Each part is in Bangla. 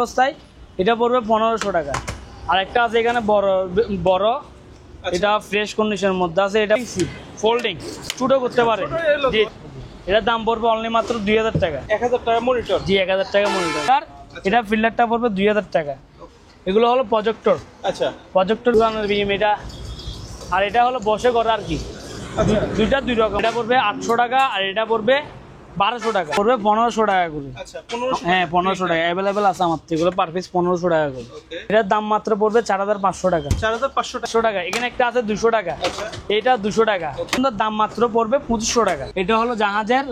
অবস্থায় এটা পড়বে 1500 টাকা। আর একটা আছে এখানে বড় বড়, এটা ফ্রেশ কন্ডিশনের মধ্যে আছে, এটা ফোল্ডিং ছোটো করতে পারে। জি, এটার দাম পড়বে অনলি মাত্র 2000 টাকা। 1000 টাকা মনিটর। জি 1000 টাকা মনিটর। আর এটা ফিল্টারটা পড়বে 2000 টাকা। এগুলো হলো প্রজেক্টর। আচ্ছা, প্রজেক্টর বিএম এটা। আর এটা হলো বসে করা আর কি। দুইটা দুই রকম। এটা পড়বে 800 টাকা আর এটা পড়বে 1200 টাকা। পড়বে 1500 টাকা করে। আচ্ছা 1500। হ্যাঁ 1500 টাকা অ্যাভেলেবেল আছে আমার থেকে। এগুলো পার পিস 1500 টাকা করে। এটার দাম মাত্র পড়বে 4500 টাকা। 4500 টাকা। এখানে একটা আছে 200 টাকা। এটা 200 টাকা। দাম মাত্র পড়বে 2500 টাকা। এটা হলো জাহাজের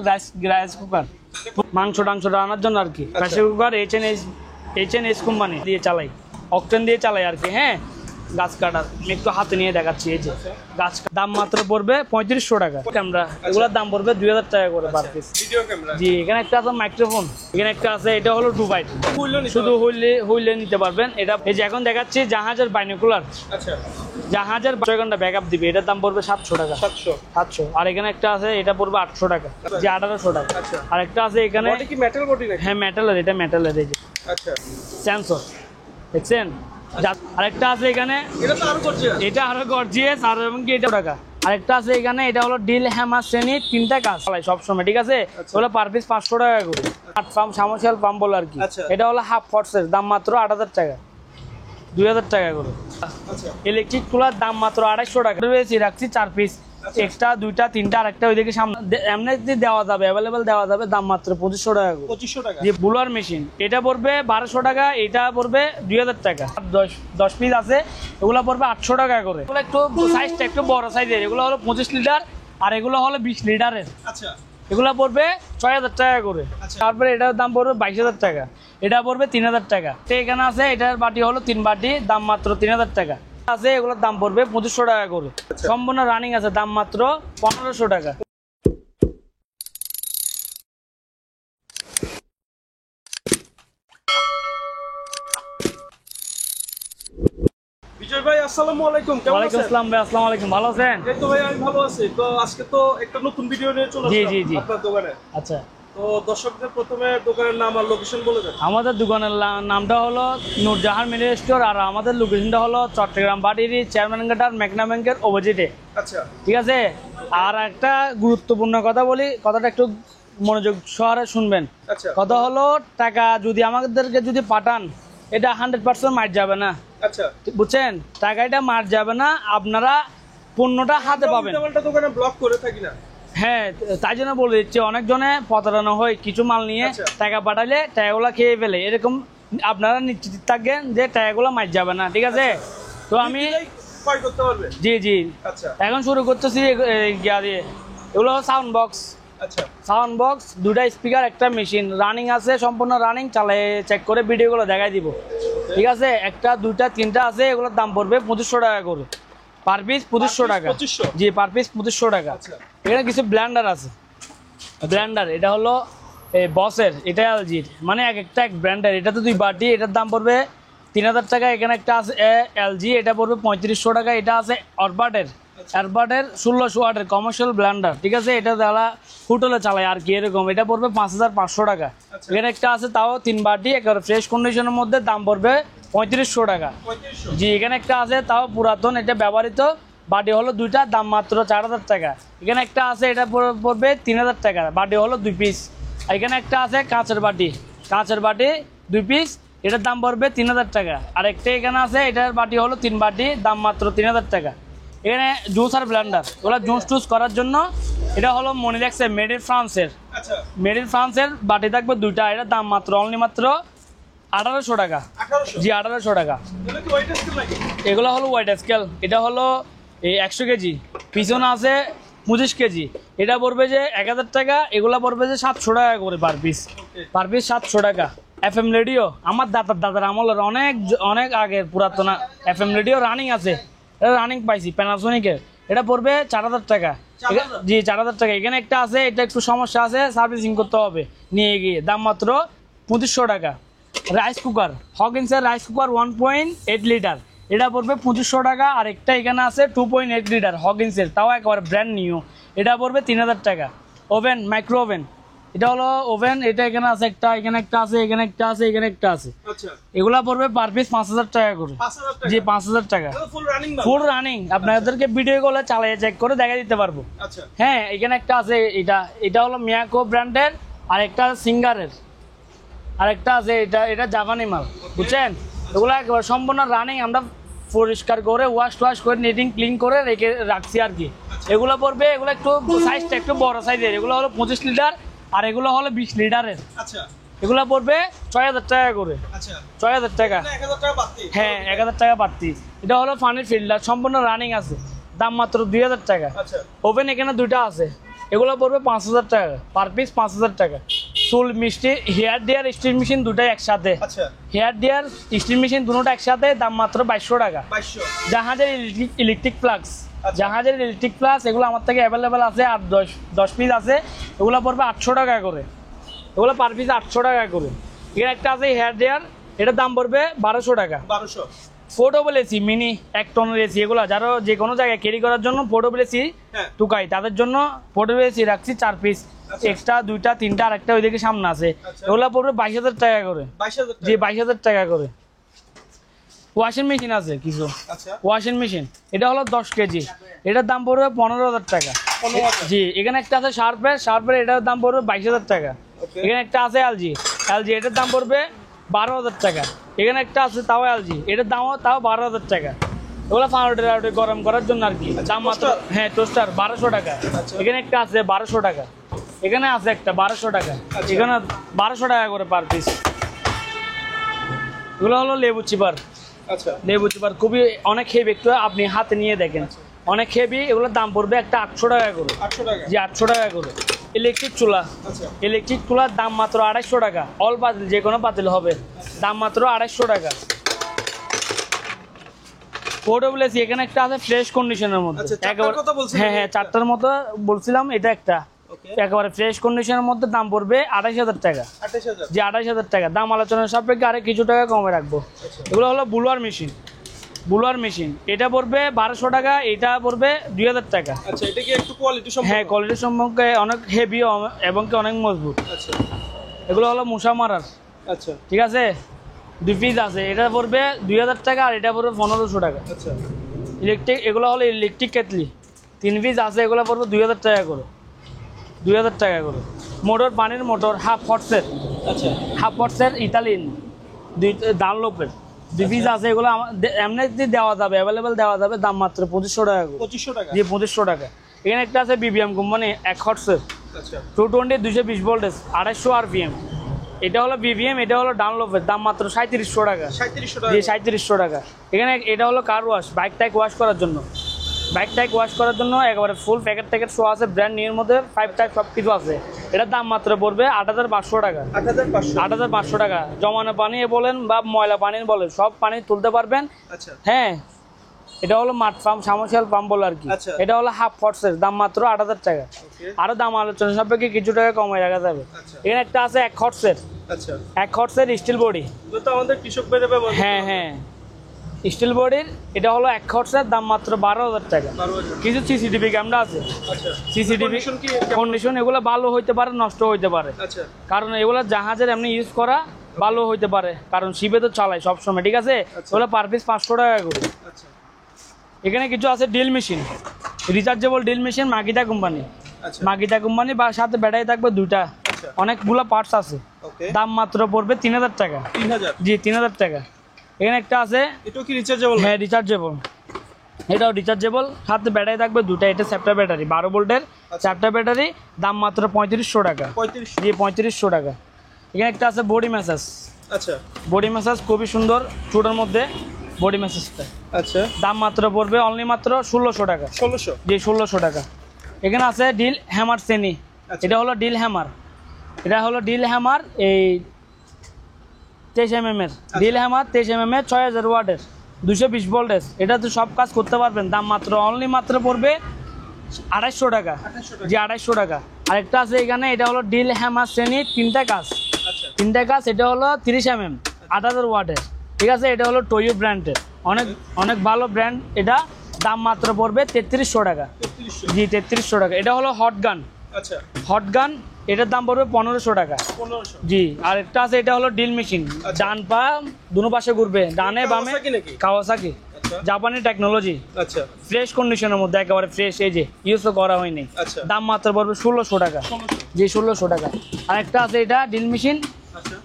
রাইস কুকার, মাংস রান্নার জন্য আর কি। প্রেসার কুকার এইচএনএস কোম্পানি দিয়ে চালাই, অকটেন দিয়ে চালাই আর কি। হ্যাঁ, গাছ কাটার আমি একটু হাতে নিয়ে দেখাচ্ছি। এই যে গাছ দাম মাত্র পড়বে 3500 টাকা। ক্যামেরা এগুলোর দাম পড়বে 2000 টাকা করে পার পিস। Video camera. জি, এখানে একটা আছে মাইক্রোফোন, এখানে একটা আছে, এটা হলো 2 বাইট, শুধু হইলে নিতে পারবেন। এটা এই যে এখন দেখাচ্ছি জাহাজের বাইনোকুলার। আচ্ছা, জাহাজের 6 ঘন্টা ব্যাকআপ দিবে। এটার দাম পড়বে 700 টাকা। 700। আর এখানে একটা আছে, এটা পড়বে 800 টাকা। যে 1800 টাকা। আর একটা আছে এখানে, বডি কি মেটাল বডি নাকি? হ্যাঁ মেটালের, এটা মেটালের। এই যে আচ্ছা, সেন্সর দেখছেন। আরেকটা আছে এখানে, এটা তো আরো গর্জিয়াস। এটা আরো গর্জিয়াস। আর এবং কি এটা টাকা। আরেকটা আছে এখানে, এটা হলো ডিল হ্যামার শ্রেণী, 3টা কাজ চালাই সবসময়, ঠিক আছে। ওগুলো পার পিস 500 টাকা করে। 8 পাম্প সামশিয়াল পাম্প বলে আর কি। এটা হলো হাফ ফটসের, দাম মাত্র 8000 টাকা, 2000 টাকা করে। ইলেকট্রিক কুলার দাম মাত্র 250 টাকা। রাখছি 4 পিস এক্সট্রা, 2টা 3টা। আরেকটা ওইদিকে সামনে এমনি দেওয়া যাবে, অ্যাভেলেবেল দেওয়া যাবে। দাম মাত্র 2500 টাকা। 2500 টাকা। যে বুলার মেশিন, এটা পড়বে 1200 টাকা, এটা পড়বে 2000 টাকা। 10 পিস আছে, এগুলো পড়বে 800 টাকা করে। এগুলো একটু সাইজটা একটু বড় সাইজের, এগুলো হলো 25 লিটার আর এগুলো হলো 20 লিটারের। আচ্ছা, এগুলো পড়বে 6000 টাকা করে। তারপরে এটার দাম পড়বে 22000 টাকা। এটা পড়বে 3000 টাকা। এখানে আছে, এটার বাটি হলো 3 বাটি, দাম মাত্র 3000 টাকা আছে। এগুলোর দাম পড়বে 2500 টাকা করে। সম্পূর্ণ রানিং আছে, দাম মাত্র 1500 টাকা। বিজয় ভাই আসসালামু আলাইকুম, কেমন আছেন? ওয়ালাইকুম আসসালাম ভাই, আসসালামু আলাইকুম, ভালো আছেন? এই তো ভাই আমি ভালো আছি। তো আজকে তো একটা নতুন ভিডিও নিয়ে চলে আসলাম আপনার দোকানে। আচ্ছা, তো দর্শকদের প্রথমে দোকানের নাম আর লোকেশন বলে দেন। আমাদের দোকানের নামটা হলো নূরজাহান মিডিয়া স্টোর। আর আমাদের লোকেশনটা হলো চট্টগ্রাম বাটিরি চেয়ারম্যান ঘাটার মেঘনা ব্যাংকের অপোজিটে। আচ্ছা, ঠিক আছে। আর একটা গুরুত্বপূর্ণ কথা বলি, কথাটা একটু মনোযোগ সহকারে শুনবেন। আচ্ছা, কথা হলো, টাকা যদি আমাদেরকে যদি পাঠান, এটা 100% মার যাবে না। আচ্ছা, বুঝছেন, টাকা এটা মার যাবে না, আপনারা পণ্যটা হাতে পাবেন। আমরা দোকানে ব্লক করে থাকি না। হ্যাঁ, তাই জন্য বলে দিচ্ছি, অনেকজনে প্রতারণা হয় কিছু মাল নিয়ে। টাকা পাঠালে টাকাগুলো খেয়ে ফেলে, এরকম আপনারা নিশ্চিত থাকবেন যে টাকাগুলো মার যাবে না, ঠিক আছে। তো আমি করতে পারবে। জি জি, আচ্ছা, এখন শুরু করতেছি এগুলো সাউন্ড বক্স। আচ্ছা, সাউন্ড বক্স, 2টা স্পিকার, একটা মেশিন রানিং আছে, সম্পূর্ণ রানিং। চালিয়ে চেক করে ভিডিওগুলো দেখাই দিব, ঠিক আছে। একটা 2টা 3টা আছে, এগুলোর দাম পড়বে 2500 টাকা করে পার পিস। 2500 টাকা। জি, পার পিস 2500 টাকা। এখানে কিছু ব্লেন্ডার আছে। ব্লেন্ডার এটা হলো বসের, এটা এলজির, মানে এক একটা এক ব্র্যান্ডের। এটা তো 2 বাটি, এটার দাম পড়বে 3000 টাকা। এখানে একটা আছে এলজি, এটা পড়বে 3500 টাকা। এটা আছে অরবার্টের 1600 ওয়াটের কমার্শিয়াল ব্লেন্ডার, ঠিক আছে। এটা যারা হোটেলে চালায় আর কি, এরকম। এটা পড়বে 5500 টাকা। এখানে একটা আছে, তাও 3 বাটি, একেবারে ফ্রেশ কন্ডিশনের মধ্যে, দাম পড়বে 3500 টাকা। জি, এখানে একটা আছে, তাও পুরাতন, এটা ব্যবহৃত বাটি হলো 2টা, দাম মাত্র 4000 টাকা। এখানে একটা আছে, এটা পড়বে 3000 টাকা, বাটি হলো 2 পিস। এখানে একটা আছে কাঁচের বাটি 2 পিস, এটার দাম পড়বে 3000 টাকা। আর একটা এখানে আছে, এটার বাটি হলো 3 বাটি, দাম মাত্র 3000 টাকা। এখানে জুসার ব্লেন্ডার, ওগুলো জুস টুস করার জন্য। এটা হলো মনিরেক্সের, মেড ইন ফ্রান্সের বাটি থাকবে 2টা। এটার দাম মাত্র অনলি মাত্র 1800 টাকা। জি, 1800 টাকা। এগুলো হলো হোয়াইট স্কেল, এটা হলো 100 কেজি, পিছনে আছে 25 কেজি। এটা পড়বে যে 1000 টাকা, এগুলো পড়বে যে 700 টাকা করে পার পিস। 700 টাকা। FM রেডিও, আমার দাদার আমলের অনেক আগের পুরাতন FM রেডিও রানিং আছে। এটা রানিং পাইছি প্যানাসোনিকের, এটা পড়বে 4000 টাকা। জি, 4000 টাকা। এখানে একটা আছে, এটা একটু সমস্যা আছে, সার্ভিসিং করতে হবে নিয়ে গিয়ে, দাম মাত্র 2500 টাকা। রাইস কুকার, হকিন্সের রাইস কুকার 1.8 লিটার, এটা পড়বে 2500 টাকা। আর একটা এখানে আছে 2.8 লিটার হকিন্সের, তাও একেবারে ব্র্যান্ড নিউ, এটা পড়বে 3000 টাকা। ওভেন, মাইক্রো ওভেন, এটা হলো ওভেন, এটা এখানে আছে একটা, এখানে একটা আছে, এখানে একটা আছে, এখানে একটা আছে। আচ্ছা এগুলা পড়বে পার পিস 5000 টাকা করে। 5000 টাকা? জি 5000 টাকা ফুল রানিং না? ফুল রানিং, আপনাদেরকে ভিডিও কলে চালিয়ে চেক করে দেখা দিতে পারবো। আচ্ছা হ্যাঁ এখানে একটা আছে, এটা হলো মিয়াকো ব্র্যান্ডের, আর একটা সিঙ্গারের, আর একটা আছে এটা জাপানি মাল, বুঝছেন? এগুলো একেবারে সম্পূর্ণ রানিং, আমরা পরিষ্কার করে ওয়াশ করে নিটিং ক্লিন করে রেখে রাখছি আর কি। এগুলো পড়বে, এগুলো একটু সাইজটা একটু বড় সাইজের, এগুলো হলো 25 লিটার, আর এগুলো হলো 20 লিটারের। আচ্ছা এগুলো পড়বে 6000 টাকা করে। আচ্ছা 6000 টাকা। 1000 টাকা বাড়তি? হ্যাঁ 1000 টাকা বাড়তি। এটা হলো পানির ফিল্টার, সম্পূর্ণ রানিং আছে, দাম মাত্র 2000 টাকা। আচ্ছা ওভেন এখানে দুইটা আছে, এগুলো পড়বে 5000 টাকা পার পিস, 5000 টাকা। চুল মিষ্টি হেয়ার ড্রায়ার স্টিল মেশিন দুটাই একসাথে, আচ্ছা হেয়ার ড্রায়ার স্টিল মেশিন দুটোটা একসাথে, দাম মাত্র 2200 টাকা। 2200? জাহাজের ইলেকট্রিক ফ্লাক্স, আচ্ছা। জাহাজের ইলেকট্রিক ফ্লাক্স এগুলো আমার থেকে অ্যাভেলেবেল আছে, আর 10 পিস আছে, এগুলো পড়বে 800 টাকা করে, এগুলো পার পিস 800 টাকা করে। এখানে একটা আছে হেয়ার ড্রায়ার, এটার দাম পড়বে 1200 টাকা। 1200? পোর্টেবল এসি মিনি 1 টনের এসি, এগুলো যারা যে কোনো জায়গায় ক্যারি করার জন্য পোর্টেবল এসি হ্যাঁ টুকাই, তাদের জন্য পোর্টেবল এসি রাখছি 4 পিস, আচ্ছা। এক্সট্রা 2টা 3টা, আর একটা ওইদিকে সামনে আছে। আচ্ছা। এগুলো পড়বে 22000 টাকা করে। 22000 টাকা? জি 22000 টাকা করে। ওয়াশিং মেশিন আছে কিছু, আচ্ছা ওয়াশিং মেশিন, এটা হলো 10 কেজি, এটার দাম পড়বে 15000 টাকা। 15000? জি এখানে একটা আছে শার্পের এটার দাম পড়বে 22000 টাকা। ওকে এখানে একটা আছে এলজি এটার দাম পড়বে 12000 টাকা। এখানে একটা আছে তাও এলজি, এটার দামও তাও 12000 টাকা। এগুলো ফাউন্ডার গরম করার জন্য আর কি, দাম মাত্র। হ্যাঁ টোস্টার 1200 টাকা। আচ্ছা। এখানে একটা আছে 1200 টাকা, এখানে আছে একটা 1200 টাকা, আচ্ছা। এখানে 1200 টাকা করে পার পিস। এগুলো হলো লেবু চিপার, আচ্ছা লেবু চিপার খুবই অনেক হেভি, একটু আপনি হাতে নিয়ে দেখেন, অনেক হেভি। এগুলোর দাম পড়বে একটা 800 টাকা করে। 800 টাকা? জি 800 টাকা করে। ইলেকট্রিক চুলা, আচ্ছা ইলেকট্রিক চুলার দাম মাত্র 250 টাকা, অল পাতিল যে কোনো পাতিল হবে, দাম মাত্র 250 টাকা। পোর্টেবল এসি এখানে একটা আছে ফ্রেশ কন্ডিশনের মধ্যে, আচ্ছা, চারটার কথা বলছিলেন? হ্যাঁ 4টার মতো বলছিলাম, এটা একটা ওকে একেবারে ফ্রেশ কন্ডিশনের মধ্যে, দাম পড়বে 28000 টাকা। 28000? যে 28000 টাকা, দাম আলোচনার সাপেক্ষে আরে কিছু টাকা কমে রাখবো। আচ্ছা এগুলো হলো বুলোয়ার মেশিন, এটা পড়বে 1200 টাকা, এটা পড়বে 2000 টাকা। আচ্ছা এটা কি একটু কোয়ালিটি সম্পন্ন? হ্যাঁ কোয়ালিটি সম্পর্কে অনেক হেভি এবং কি অনেক মজবুত। আচ্ছা এগুলো হলো মশা মারার, আচ্ছা ঠিক আছে, 2 পিস আছে, এটা পড়বে 2000 টাকা, আর এটা পড়বে 1500 টাকা। আচ্ছা ইলেকট্রিক, এগুলো হলো ইলেকট্রিক কেটলি, 3 পিস আছে, এগুলো পড়বে 2000 টাকা করে, 2000 টাকা করে। মোটর, পানির মোটর হাফ হর্সের ইতালিয়ান, ডানলোপের 2 পিস আছে, এগুলো এমনি দেওয়া যাবে, অ্যাভেলেবেল দেওয়া যাবে, দাম মাত্র 2500 টাকা করে। 2500 টাকা? জি 2500 টাকা। এখানে একটা আছে বিবিএম কোম্পানি 1 হর্সের, আচ্ছা 220 220 ভোল্টেজ 250 আরপিএম, এটা হলো বিবিএম, এটা হলো ডানলোপের, দাম মাত্র 3700 টাকা। 3700 টাকা? জি 3700 টাকা। এখানে এটা হলো কার ওয়াশ, বাইক টাইক ওয়াশ করার জন্য, একেবারে ফুল প্যাকেট শো আছে, ব্র্যান্ড নিউর মধ্যে 5 টাইপ সব কিছু আছে। এটার দাম মাত্র পড়বে 8500 টাকা। 8500? 8500 টাকা। জমানো পানি বলেন বা ময়লা পানি বলেন, সব পানি তুলতে পারবেন। আচ্ছা হ্যাঁ এটা হলো মাঠ পাম্প, সামর্সিয়াল পাম্প বলে আর কি। আচ্ছা। এটা হলো হাফ হর্সের, দাম মাত্র 8000 টাকা। ওকে আরো দাম আলোচনা সাপেক্ষে কিছু টাকা কমায় রাখা যাবে। আচ্ছা এখানে একটা আছে 1 হর্সের, আচ্ছা 1 হর্সের স্টিল বডি। এগুলো তো আমাদের কৃষক ভাইরা ব্যবহার করতে হ্যাঁ পারবে। হ্যাঁ স্টিল বডির, এটা হলো 1 হর্সের, দাম মাত্র 12000 টাকা। 12000? কিছু সিসিটিভি ক্যামেরা আছে, আচ্ছা সিসিটিভি Condition কি? কন্ডিশন, এগুলো ভালো হইতে পারে, নষ্ট হইতে পারে, আচ্ছা কারণ এগুলো জাহাজের এমনি ইউজ করা, ভালো হইতে পারে, কারণ শিপে তো চালায় সবসময়, ঠিক আছে। আচ্ছা। ওগুলো পার পিস 500 টাকা করে। আচ্ছা এখানে কিছু আছে drill machine, rechargeable drill machine, মাগিদা কোম্পানি, আচ্ছা বা সাথে ব্যাটারি থাকবে 2টা, আচ্ছা অনেকগুলো পার্টস আছে, ওকে দাম মাত্র পড়বে 3000 টাকা। 3000? জি 3000 টাকা। এখানে একটা আছে, এটা কি রিচার্জেবল? হ্যাঁ রিচার্জেবল, এটাও রিচার্জেবল, সাথে ব্যাটারি থাকবে 2টা, এটা সেপ্টা ব্যাটারি 12 ভোল্টের সেপ্টা ব্যাটারি, দাম মাত্র 3500 টাকা। 3500? জি 3500 টাকা। এখানে একটা আছে বডি ম্যাসাজ, আচ্ছা বডি ম্যাসাজ খুবই সুন্দর, ছোটোর মধ্যে বডি ম্যাসাজটা, আচ্ছা দাম মাত্র পড়বে অনলি মাত্র 1600 টাকা। 1600? জি 1600 টাকা। এখানে আছে ডিল হ্যামার শ্রেণী, আচ্ছা। এটা হলো ডিল হ্যামার, এই 23 mm এর ডিল হ্যামার, 23 mm এর 6000 ওয়াটের 220 ভোল্টেজ, এটা তো সব কাজ করতে পারবেন, দাম মাত্র অনলি মাত্র পড়বে 2800 টাকা। 2800 টাকা? জি 2800 টাকা। আরেকটা আছে এখানে, এটা হলো ডিল হ্যামার শ্রেণীর 3টা কাজ, আচ্ছা 3টা কাজ, এটা হলো 30 mm 8000 ওয়াটের, ঠিক আছে। এটা হলো টোয়ো ব্র্যান্ডের, অনেক ভালো ব্র্যান্ড, এটা দাম মাত্র পড়বে 3300 টাকা। 3300? জি 3300 টাকা। এটা হলো হট গান, আচ্ছা হট গান, এটার দাম পড়বে 1500 টাকা। 1500। জি, আর একটা আছে, এটা হলো ড্রিল মেশিন, ডান পা দুনো পাশে ঘুরবে, ডানে বামে। কাওয়াসাকি নাকি? কাওয়াসাকি, আচ্ছা জাপানি টেকনোলজি, আচ্ছা ফ্রেশ কন্ডিশনের মধ্যে, একেবারে ফ্রেশ, এই যে ইউজ তো করা হয়নি। আচ্ছা দাম মাত্র পড়বে 1600 টাকা। 1600। জি 1600 টাকা। আর একটা আছে, এটা ড্রিল মেশিন, আচ্ছা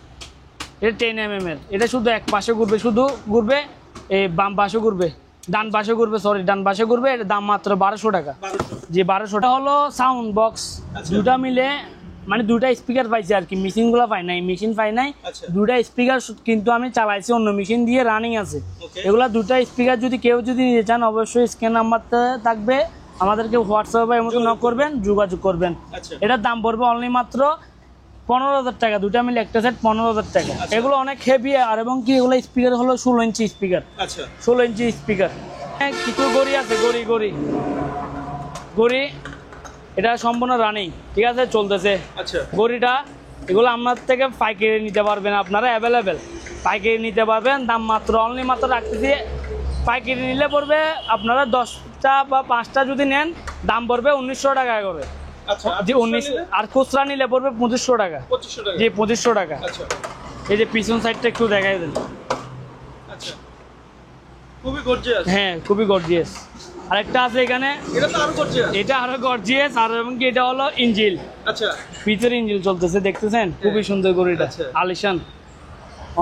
এটা 10 mm এর, এটা শুধু এক পাশে ঘুরবে, শুধু ঘুরবে, এই বাম পাশে ঘুরবে, ডান পাশে ঘুরবে, সরি ডান পাশে ঘুরবে, এটার দাম মাত্র 1200 টাকা। 1200। জি 1200 টাকা। হলো সাউন্ড বক্স, আচ্ছা। দুটা মিলে, মানে দুটা স্পিকার পাইছি আর কি, মেশিনগুলো পাই নাই, মেশিন পাই নাই। আচ্ছা। দুটা স্পিকার কিন্তু আমি চালাইছি অন্য মেশিন দিয়ে, রানিং আছে। Okay. এগুলা দুটা স্পিকার যদি কেউ যদি নিতে চান, অবশ্যই স্ক্যান নাম্বারটা থাকবে, আমাদেরকে হোয়াটসঅ্যাপে এর মতো নক করবেন, যোগাযোগ করবেন। আচ্ছা এটার দাম পড়বে অনলি মাত্র 15000 টাকা, দুটা মিলে একটা সেট 15000 টাকা। আচ্ছা। এগুলো অনেক হেভি, আর এবং কি এগুলো স্পিকার হলো 16 ইঞ্চি স্পিকার, আচ্ছা 16 ইঞ্চি স্পিকার। কিছু গড়ি আছে, গড়ি, এটা সম্পূর্ণ রানিং, ঠিক আছে, চলতেছে আচ্ছা গড়িটা। এগুলো আমার থেকে পাইকারি নিতে পারবেন, আপনারা অ্যাভেলেবেল পাইকারি নিতে পারবেন। দাম মাত্র অনলি মাত্র রাখতেছি, পাইকারি নিলে পড়বে আপনারা 10টা বা 5টা যদি নেন, দাম পড়বে 1900 টাকা করে। আচ্ছা জি 19, আর খুচরা নিলে পড়বে 2500 টাকা। 2500 টাকা। জি 2500 টাকা। আচ্ছা এই যে পিছন সাইডটা একটু দেখাই দেন। আচ্ছা খুবই গর্জিয়াস। হ্যাঁ খুবই গর্জিয়াস। আরেকটা আছে এখানে, এটা তো আরো গর্জিয়াস। এটা আরো গর্জিয়াস, আর এবং কি এটা হলো ইঞ্জিল, আচ্ছা পিচের ইঞ্জিল চলতেছে, দেখতেছেন খুবই সুন্দর গড়িটা, আচ্ছা। আলিশান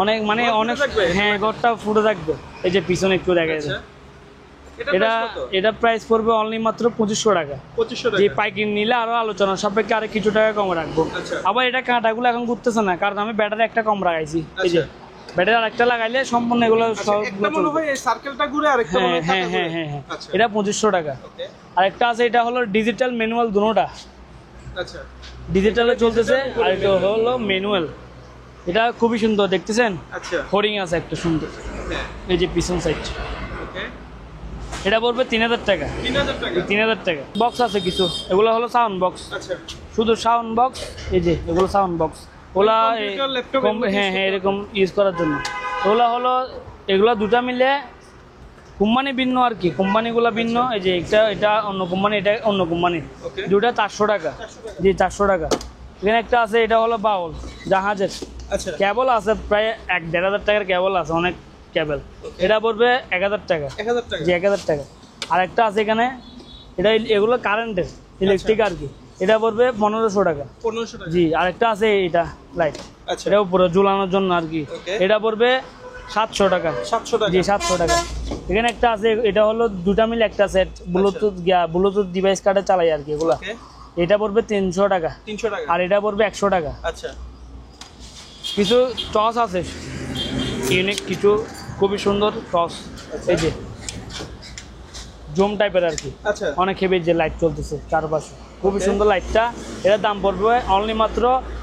অনেক, মানে ঘর অনেক। ফুটে থাকবে? হ্যাঁ ঘরটা ফুটে থাকবে। এই যে পিছনে একটু দেখাই আচ্ছা দেন। এটা প্রাইস পড়বে অনলি মাত্র 2500 টাকা। 2500 যে টাকা। পাইকারি নিলে আরো আলোচনা সাপেক্ষে আরো কিছু টাকা কম রাখবো। আচ্ছা। আবার এটা কাঁটাগুলো এখন ঘুরতেছে না, কারণ আমি ব্যাটারি একটা কম লাগাইছি। এই যে আচ্ছা। ব্যাটারি আরেকটা লাগাইলে সম্পূর্ণ এগুলো আচ্ছা, সব একটা মনে হয় এই সার্কেলটা ঘুরে আরেকটা মনে হয় হ্যাঁ কাটা হ্যাঁ ঘুরে। হ্যাঁ হ্যাঁ আচ্ছা এটা 2500 টাকা। ওকে আরেকটা আছে, এটা হলো ডিজিটাল ম্যানুয়াল, দুটোটা আচ্ছা ডিজিটালে চলতেছে, আর এটা হলো ম্যানুয়াল। এটা খুবই সুন্দর, দেখতেছেন আচ্ছা হোর্ডিং আছে একটা সুন্দর, হ্যাঁ এই যে পিছন সাইড। ওকে এটা পড়বে 3000 টাকা। 3000 টাকা। 3000 টাকা। বক্স আছে কিছু, এগুলো হলো সাউন্ড বক্স, আচ্ছা শুধু সাউন্ড বক্স। এই যে এগুলো সাউন্ড বক্স, ওগুলা কম্পিউটার, ল্যাপটপ এর মধ্যে হ্যাঁ use হ্যাঁ করতে এরকম ইউজ করার জন্য। ওগুলা হলো, এগুলা দুটা মিলে কোম্পানি ভিন্ন আর কি, কোম্পানিগুলো ভিন্ন। এই যে এটা অন্য কোম্পানি, এটা অন্য কোম্পানি। ওকে দুটা 400 টাকা। 400 টাকা। জি 400 টাকা। এখানে একটা আছে, এটা হলো বাউল জাহাজের, আচ্ছা কেবল আছে প্রায় 1-1500 টাকার কেবল আছে, অনেক কেবল। Okay. এটা পড়বে 1000 টাকা। 1000 টাকা। জি 1000 টাকা। আর একটা আছে এখানে, এটা এগুলো কারেন্টের, ইলেকট্রিক আর কি, এটা পড়বে 1500 টাকা। 1500 টাকা। জি আরেকটা আছে, এটা লাইট, আচ্ছা এটা উপরে ঝুলানোর জন্য আর কি, Okay. এটা পড়বে 700 টাকা। 700 টাকা। জি 700 টাকা। এখানে একটা আছে, এটা হলো দুটা মিলে একটা সেট, ব্লুটুথ ডিভাইস কার্ডে চালাই আর কি এগুলা। ওকে এটা পড়বে 300 টাকা। 300 টাকা। আর এটা পড়বে 100 টাকা। আচ্ছা কিছু টস আছে, ইউনিক কিছু, খুবই সুন্দর টস। এই যে জুম টাইপের আর কি, আচ্ছা অনেক হেভি যে লাইট চলতেছে চারপাশে, খুবই সুন্দর লাইটটা। এটার দাম পড়বে অনলি মাত্র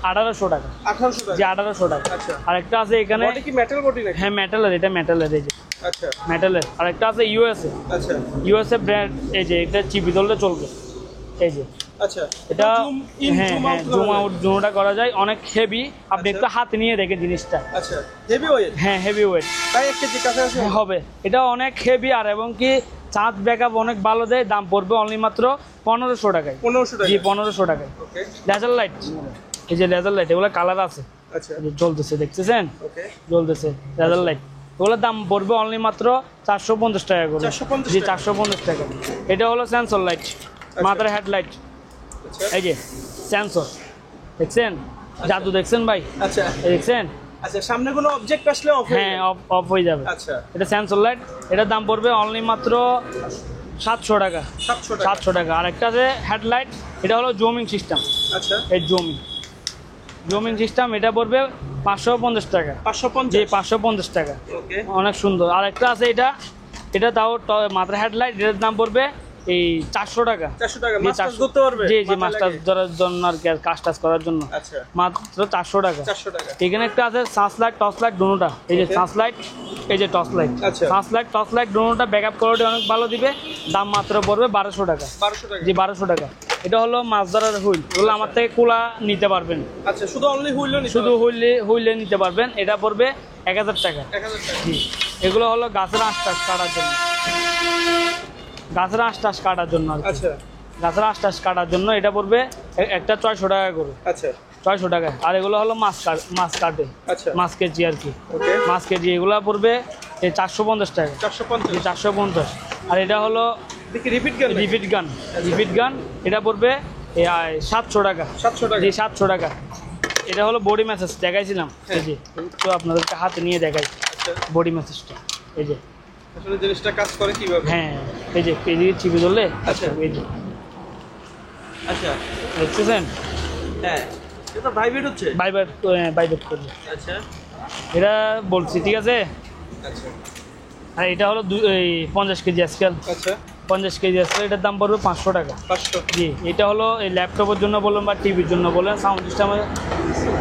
1800 টাকা। 1800 টাকা। যে 1800 টাকা। আচ্ছা আরেকটা আছে এখানে, বডি কি মেটাল বডি নাকি? হ্যাঁ মেটালের, এটা মেটালের, এই যে আচ্ছা মেটালের। আরেকটা আছে ইউএসএ, আচ্ছা ইউএসএ ব্র্যান্ড, এই যে এটা চিপি ধরলে চলবে। এই যে আচ্ছা এটা জুম ইন হ্যাঁ জুম হ্যাঁ আউট জুম আউট জুমটা করা যায়, অনেক হেভি। আপনি আচ্ছা। একটু হাতে নিয়ে দেখে জিনিসটা, আচ্ছা হেভি ওয়েট হ্যাঁ হেভি ওয়েট তাই 1 কেজি কাছাকাছি হবে। এটা অনেক হেভি, আর এবং কি চার্জ ব্যাকআপ অনেক ভালো দেয়। দাম পড়বে অনলি মাত্র 1500 টাকায়। 1500 টাকা। জি 1500 টাকায়। ওকে লেজার লাইট, এই যে লেজার লাইট, এগুলো কালার আছে, আচ্ছা এই যে জ্বলতেছে, দেখতেছেন ওকে জ্বলতেছে লেজার লাইট। ওগুলোর দাম পড়বে অনলি মাত্র 450 টাকা করে। 450 জি টাকা। 450 টাকা। এটা হলো সেন্সর লাইট, মাথার হেডলাইট, আচ্ছা এই যে সেন্সর, দেখছেন জাদু, দেখছেন ভাই, আচ্ছা এই দেখছেন, আচ্ছা সামনে কোনো অবজেক্ট আসলে অফ হ্যাঁ অফ হয়ে যাবে। আচ্ছা এটা সেন্সর লাইট, এটার দাম পড়বে অনলি মাত্র 700 টাকা। 700 টাকা। 700 টাকা। আর একটা আছে হেডলাইট, এটা হলো জুমিং সিস্টেম, আচ্ছা এই জুমিং সিস্টেম, এটা পড়বে 550 টাকা। জি 550 550 টাকা, ওকে অনেক সুন্দর। আর একটা আছে, এটা তাও মাত্র হেডলাইট, এটার দাম পড়বে এই 400 টাকা। 400 টাকা জি, মাস্টার 400 করতে পারবে জি জি মাথায় মাস্টার লাগে? ধরার জন্য আর কি, আর কাজ টাজ করার জন্য আচ্ছা মাত্র 400 টাকা। 400 টাকা এখানে একটা আছে সার্চ লাইট, টর্চ লাইট, দুটোটা, এই যে Okay. সার্চ লাইট, এই যে টর্চ লাইট। আচ্ছা। সার্চ লাইট, টর্চ লাইট দুটোটা ব্যাকআপ কোয়ালিটি অনেক ভালো দিবে। দাম মাত্র পড়বে 1200 টাকা। 1200 টাকা। জি 1200 টাকা। এটা হলো মাছ ধরার হুইল, এগুলো আমার থেকে কুলা নিতে পারবেন, আচ্ছা শুধু অনলি হুইল নিতে শুধু হুইলে নিতে পারবেন। এটা পড়বে 1000 টাকা। 1000 টাকা। জি এগুলো হলো গাছের আঁশ টাশ কাটার জন্য, গাছের আঁশ টাশ কাটার জন্য আর কি। আচ্ছা গাছের আশ্বাস কাটার জন্য এটা পড়বে একটা 600 টাকা করে। আচ্ছা 600 টাকা। আর এগুলো হলো মাছ কাটে, আচ্ছা মাছ কেজি আর কি। ওকে মাছ কেজি এগুলো পড়বে এই 450 টাকা। 450 450। আর এটা হলো দেখি রিপিট গান রিপিট গান এটা পড়বে 700 টাকা। 700 টাকা জি 700 টাকা। এটা হলো বডি ম্যাসেজ দেখাইছিলাম, এই যে তো আপনাদেরকে হাতে নিয়ে দেখাই আচ্ছা বডি ম্যাসেজটা। এই যে আসলে জিনিসটা কাজ করে কিভাবে? হ্যাঁ এই যে পেজি চিপে ধরলে আচ্ছা এই যে আচ্ছা দেখতেছেন হ্যাঁ এটা ভাইব্রেট হচ্ছে বাইবেট করবে। আচ্ছা এটা বলছি ঠিক আছে। আচ্ছা আর এটা হলো 50 কেজি স্কেল। আচ্ছা 50 কেজি স্কেল, এটার দাম পড়বে 500 টাকা। 500 জি এটা হলো এই ল্যাপটপের জন্য বলুন বা টিভির জন্য বলেন, সাউন্ড সিস্টেমে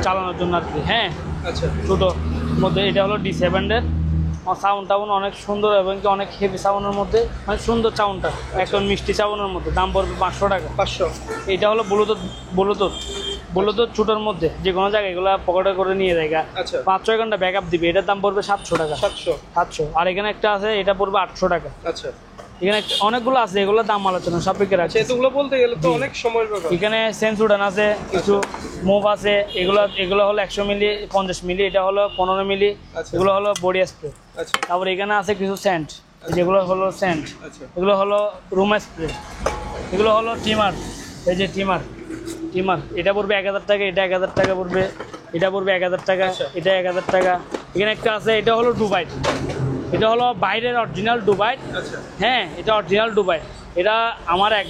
চালানোর জন্য আর কি। হ্যাঁ আচ্ছা ছোটোর মধ্যে এটা হলো D7-এর সাউন্ড টাউন অনেক সুন্দর এবং কি অনেক হেভি সাউন্ডের মধ্যে অনেক সুন্দর সাউন্ডটা, একদম মিষ্টি সাউন্ডের মধ্যে। দাম পড়বে 500 টাকা। 500 এটা হলো ব্লুটুথ ছোটোর মধ্যে যে কোনো জায়গায় এগুলো পকেটে করে নিয়ে যায়। আচ্ছা 5-6 ঘন্টা ব্যাকআপ দিবে। এটার দাম পড়বে 700 টাকা। 700। আর এখানে একটা আছে এটা পড়বে 800 টাকা। আচ্ছা এখানে অনেকগুলো আছে, এগুলোর দাম আলোচনা সাপেক্ষে আচ্ছা রাখছে। এতগুলো বলতে গেলে তো অনেক সময়ের ব্যাপার। এখানে সেন্সুডান আছে, কিছু মুভ আছে। এগুলো হলো 100 মিলি, 50 মিলি, এটা হলো 15 মিলি। আচ্ছা। এগুলো হলো বডি স্প্রে। আচ্ছা তারপর এখানে আছে কিছু সেন্ট, যেগুলো হলো সেন্ট। আচ্ছা এগুলো হলো রুম স্প্রে। এগুলো হলো টিমার। এই যে টিমার এটা পড়বে 1000 টাকা। এটা 1000 টাকা পড়বে। এটা পড়বে 1000 টাকা। আচ্ছা। এটা 1000 টাকা। এখানে একটা আছে, এটা হলো ডুবাইট। এটা হলো বাইরের অরিজিনাল ডুবাইট। আচ্ছা হ্যাঁ এটা অরিজিনাল দুবাই। এটা আমার এক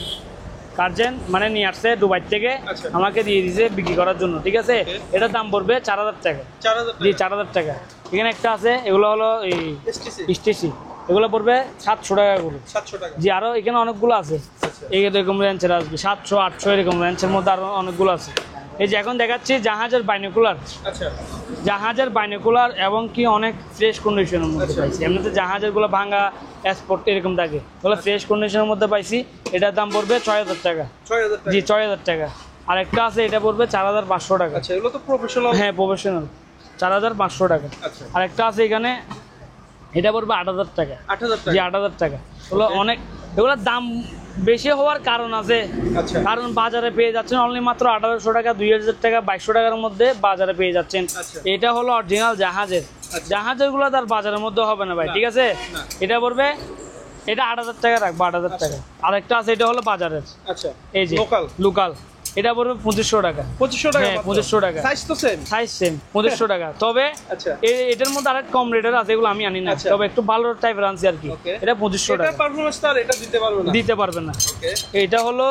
গার্জেন মানে নিয়ে আসছে দুবাই থেকে, আচ্ছা। আমাকে দিয়ে দিয়েছে বিক্রি করার জন্য, ঠিক আছে। Okay. এটার দাম পড়বে 4000 টাকা। 4000 জি টাকা 4000 টাকা। এখানে একটা আছে, এগুলো হলো এই STC স্টেসি, এগুলো পড়বে 700 টাকা করে। 700 টাকা জি আরও এখানে অনেকগুলো আছে, আচ্ছা এরকম রেঞ্জের আসবে 700 800 এরকম রেঞ্জের মধ্যে আরও অনেকগুলো আছে। এই যে এখন দেখাচ্ছি জাহাজের বাইনোকুলার। আচ্ছা জাহাজের বাইনোকুলার এবং কি অনেক ফ্রেশ কন্ডিশনের মধ্যে আচ্ছা। পাইছি। এমনিতে জাহাজের গুলো ভাঙা স্পট এরকম থাকে, ওগুলো ফ্রেশ কন্ডিশনের মধ্যে পাইছি। এটার দাম পড়বে 6000 টাকা। 6000 টাকা জি 6000 টাকা। আর একটা আছে, এটা পড়বে 4500 টাকা। আচ্ছা এগুলো তো প্রফেশনাল। হ্যাঁ প্রফেশনাল, 4500 টাকা। আচ্ছা আর একটা আছে এখানে, এটা পড়বে 8000 টাকা। 8000 জি টাকা 8000 টাকা। ওগুলো অনেক, এগুলোর দাম বেশি হওয়ার কারণ আছে। আচ্ছা কারণ বাজারে পেয়ে যাচ্ছেন অনলি মাত্র 1800 টাকা, 2000 টাকা, 2200 টাকার মধ্যে বাজারে পেয়ে যাচ্ছেন। আচ্ছা। এটা হলো অরিজিনাল জাহাজের। আচ্ছা। জাহাজের গুলো তার বাজারের মধ্যে হবে না ভাই, না, ঠিক আছে। না। এটা পড়বে, এটা 8000 টাকা রাখবো, 8000 টাকা। আর একটা আছে, এটা হলো বাজারের, আচ্ছা এই যে লোকাল, এটা পড়বে 2500 টাকা। 2500 টাকা হ্যাঁ 2500 টাকা। সাইজ তো সেম। সাইজ সেম 2500 টাকা। তবে আচ্ছা এটার মধ্যে আরেক কম রেটের আছে, এগুলো আমি আনি না। আচ্ছা। তবে একটু ভালো টাইপের আনছি আর কি। Okay. এটা 2500 এটা টাকা। পারফরম্যান্স তো আর এটা দিতে পারবে না। দিতে পারবে না। ওকে এটা হলো,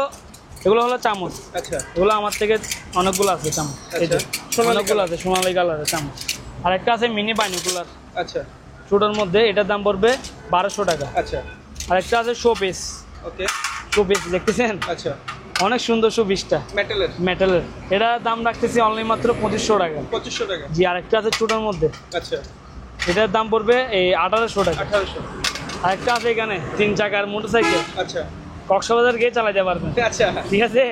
এগুলো হলো চামচ। আচ্ছা এগুলো আমার থেকে অনেকগুলো আছে চামচ। এই যে সোনালী অনেকগুলো আছে সোনালী কালারের চামচ। আর একটা আছে মিনি বাইনোকুলার আচ্ছা ছোটোর মধ্যে, এটার দাম পড়বে 1200 টাকা। আচ্ছা আর একটা আছে শো পিস। ওকে দেখতেছেন আচ্ছা অনেক সুন্দর শো পিসটা, মেটালের মেটালের। এটার দাম রাখতেছি অনলি মাত্র 2500 টাকা। 2500 টাকা জি আর একটা আছে ছোটোর মধ্যে, আচ্ছা এটার দাম পড়বে এই 1800 টাকা। 1800 আর একটা আছে এখানে 3 চাকার মোটরসাইকেল, আচ্ছা কক্সবাজার গিয়ে চালাতে পারবেন, আচ্ছা ঠিক আছে।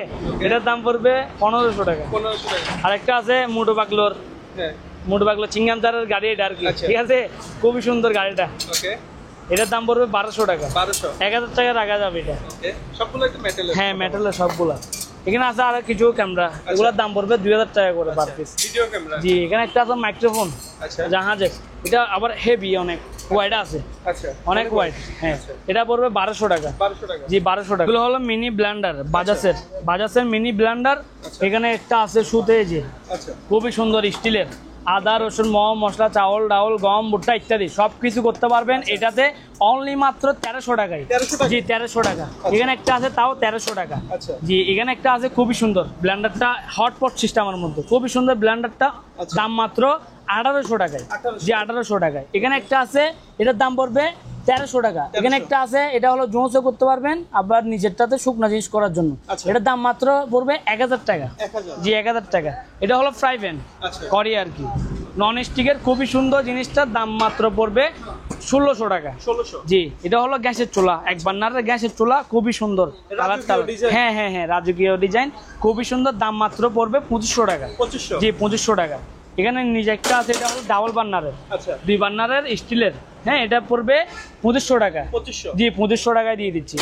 এটার দাম পড়বে 1500 টাকা। 1500 টাকা আর একটা আছে মোটোবাগলোর, হ্যাঁ চিংগামচারের গাড়ি এটা আর কি, আচ্ছা। ঠিক আছে। খুবই সুন্দর গাড়িটা। ওকে এটার দাম পড়বে 1200 টাকা। 1200 1000 টাকা রাখা যাবে এটা। ওকে সবগুলো একটু মেটালের। হ্যাঁ মেটালের সবগুলা। এখানে আছে আরো কিছু ক্যামেরা, এগুলোর দাম পড়বে 2000 টাকা করে পার পিস। ভিডিও ক্যামেরা জি এখানে একটা আছে মাইক্রোফোন আচ্ছা জাহাজের, এটা আবার হেভি অনেক, ওয়াইড আছে আচ্ছা অনেক ওয়াইড। হ্যাঁ আচ্ছা। এটা পড়বে 1200 টাকা। 1200 টাকা জি 1200 টাকা। এগুলো হলো মিনি ব্লেন্ডার, বাজাজের মিনি ব্লেন্ডার। আচ্ছা। এখানে একটা আছে সুতে, যে আচ্ছা খুবই সুন্দর স্টিলের। আদা রসুন মশলা চাউল ডাউল গম ভুট্টা ইত্যাদি সব কিছু করতে পারবেন এটাতে অনলি মাত্র 1300 টাকায়। 1300 টাকা? জি 1300 টাকা। এখানে একটা আছে তাও 1300 টাকা। আচ্ছা জি এখানে একটা আছে খুবই সুন্দর ব্লেন্ডারটা, হটপট সিস্টেমের মধ্যে খুবই সুন্দর ব্লেন্ডারটা। আচ্ছা। দাম মাত্র 1800 টাকায়। 1800 জি 1800 টাকায়। এখানে একটা আছে, এটার দাম পড়বে 1300 টাকা। এখানে একটা আছে, এটা হলো জোঁসও করতে পারবেন আবার নিজেরটাতে শুকনা জিনিস করার জন্য। আচ্ছা। এটার দাম মাত্র পড়বে 1000 টাকা। 1000 জি 1000 টাকা। এটা হলো ফ্রাই প্যান আচ্ছা করি আর কি, নন স্টিকের খুবই সুন্দর জিনিসটার দাম মাত্র পড়বে 1600 টাকা। 1600 জি এটা হলো গ্যাসের চুলা, এক বার্নারের গ্যাসের চুলা, খুবই সুন্দর রাজকীয় ডিজাইন। হ্যাঁ হ্যাঁ হ্যাঁ রাজকীয় ডিজাইন, খুবই সুন্দর। দাম মাত্র পড়বে 2500 টাকা। 2500 জি 2500 টাকা। এখানে নিজে একটা আছে, এটা হলো ডাবল বার্নারের, আচ্ছা 2 বার্নারের স্টিলের। হ্যাঁ এটা পড়বে 2500 টাকা। 2500 জি 2500 টাকায় দিয়ে দিচ্ছি।